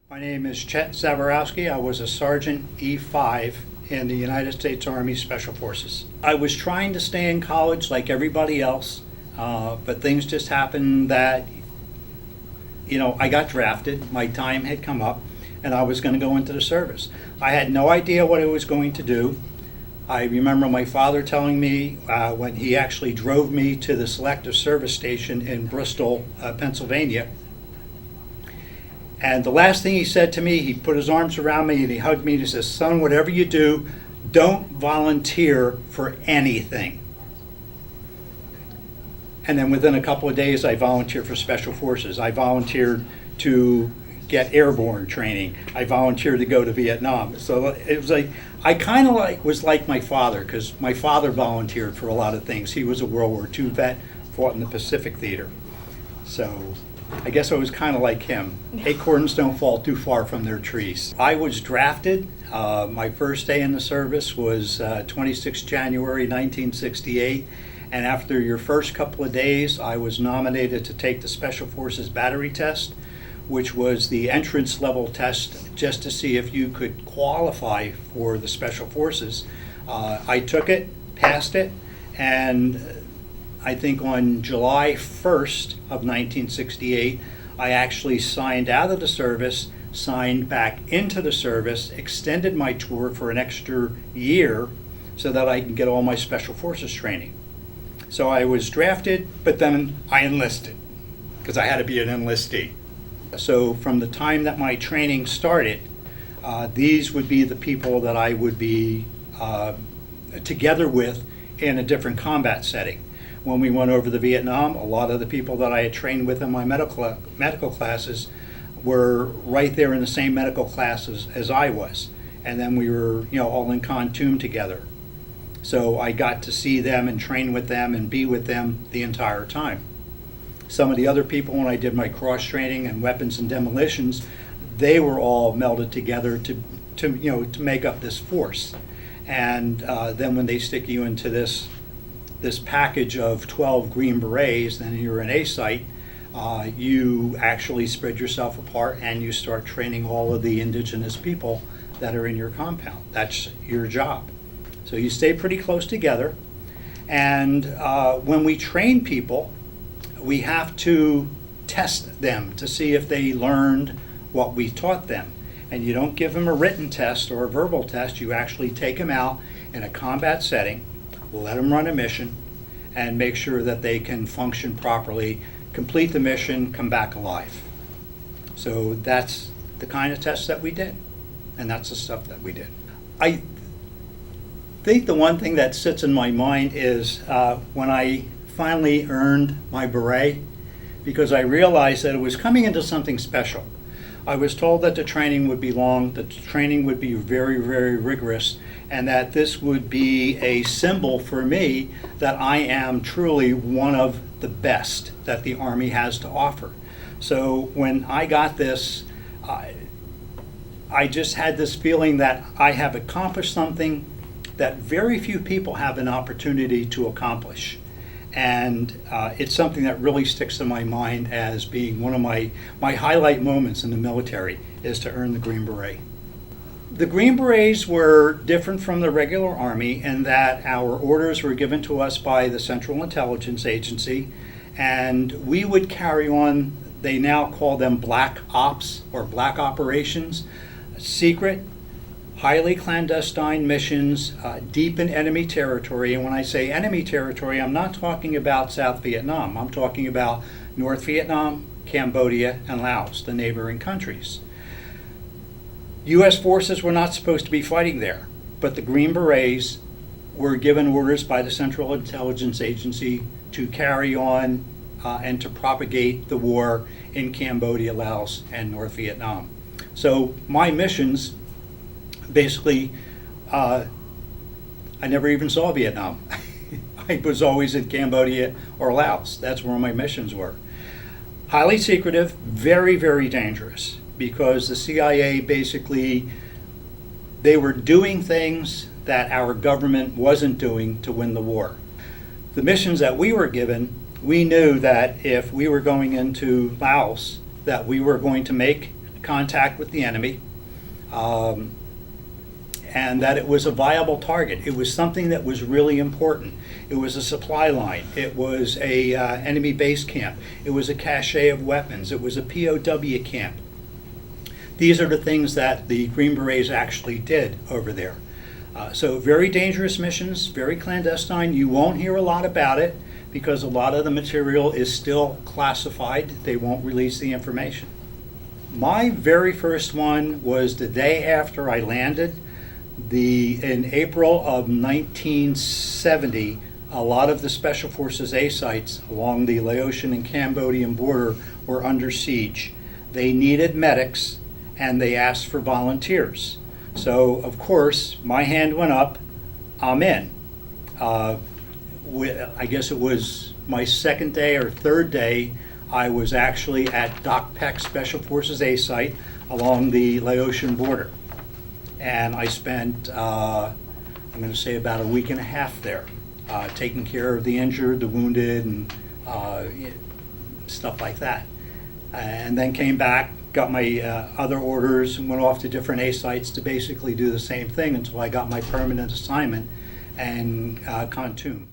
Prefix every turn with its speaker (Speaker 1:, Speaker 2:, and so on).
Speaker 1: My name is Chet Zaborowski. I was a Sergeant E5 in the United States Army Special Forces. I was trying to stay in college like everybody else, but things just happened that, I got drafted, my time had come up, and I was going to go into the service. I had no idea what I was going to do. I remember my father telling me when he actually drove me to the Selective Service Station in Bristol, Pennsylvania. And the last thing he said to me, he put his arms around me and he hugged me and he says, "Son, whatever you do, don't volunteer for anything." And then within a couple of days, I volunteered for Special Forces. I volunteered to get airborne training. I volunteered to go to Vietnam. So it was like, I kind of was like my father, because my father volunteered for a lot of things. He was a World War II vet, fought in the Pacific Theater. So I guess I was kind of like him. Acorns don't fall too far from their trees. I was drafted. My first day in the service was 26 January 1968. And after your first couple of days, I was nominated to take the Special Forces Battery Test, which was the entrance level test just to see if you could qualify for the Special Forces. I took it, passed it, and I think on July 1st of 1968, I actually signed out of the service, signed back into the service, extended my tour for an extra year so that I can get all my Special Forces training. So I was drafted, but then I enlisted because I had to be an enlistee. So from the time that my training started, these would be the people that I would be together with in a different combat setting. When we went over to Vietnam, a lot of the people that I had trained with in my medical classes were right there in the same medical classes as I was. And then we were, all in Khartoum together. So I got to see them and train with them and be with them the entire time. Some of the other people, when I did my cross training and weapons and demolitions, they were all melded together to make up this force. And then when they stick you into this package of 12 Green Berets, then you're an A site, you actually spread yourself apart and you start training all of the indigenous people that are in your compound. That's your job. So you stay pretty close together. And when we train people, we have to test them to see if they learned what we taught them. And you don't give them a written test or a verbal test. You actually take them out in a combat setting, let them run a mission, and make sure that they can function properly, complete the mission, come back alive. So that's the kind of tests that we did, and that's the stuff that we did. I think the one thing that sits in my mind is when I finally earned my beret, because I realized that it was coming into something special. I was told that the training would be long, that the training would be very, very rigorous, and that this would be a symbol for me that I am truly one of the best that the Army has to offer. So when I got this, I just had this feeling that I have accomplished something that very few people have an opportunity to accomplish. And it's something that really sticks in my mind as being one of my highlight moments in the military, is to earn the Green Beret. The Green Berets were different from the regular Army in that our orders were given to us by the Central Intelligence Agency, and we would carry on, they now call them black ops or black operations, secret, highly clandestine missions deep in enemy territory. And when I say enemy territory, I'm not talking about South Vietnam. I'm talking about North Vietnam, Cambodia, and Laos, the neighboring countries. U.S. forces were not supposed to be fighting there, but the Green Berets were given orders by the Central Intelligence Agency to carry on and to propagate the war in Cambodia, Laos, and North Vietnam. So my missions, basically, I never even saw Vietnam. I was always in Cambodia or Laos. That's where my missions were. Highly secretive, very, very dangerous, because the CIA basically, they were doing things that our government wasn't doing to win the war. The missions that we were given, we knew that if we were going into Laos, that we were going to make contact with the enemy, and that it was a viable target. It was something that was really important. It was a supply line. It was a enemy base camp. It was a cache of weapons. It was a POW camp. These are the things that the Green Berets actually did over there. So very dangerous missions, very clandestine. You won't hear a lot about it because a lot of the material is still classified. They won't release the information. My very first one was the day after I landed. In April of 1970, a lot of the Special Forces A sites along the Laotian and Cambodian border were under siege. They needed medics and they asked for volunteers. So, of course, my hand went up. I'm in. I guess it was my second day or third day, I was actually at Doc Peck Special Forces A site along the Laotian border. And I spent, I'm going to say about a week and a half there, taking care of the injured, the wounded, and stuff like that. And then came back, got my other orders, and went off to different A sites to basically do the same thing until I got my permanent assignment in Khartoum.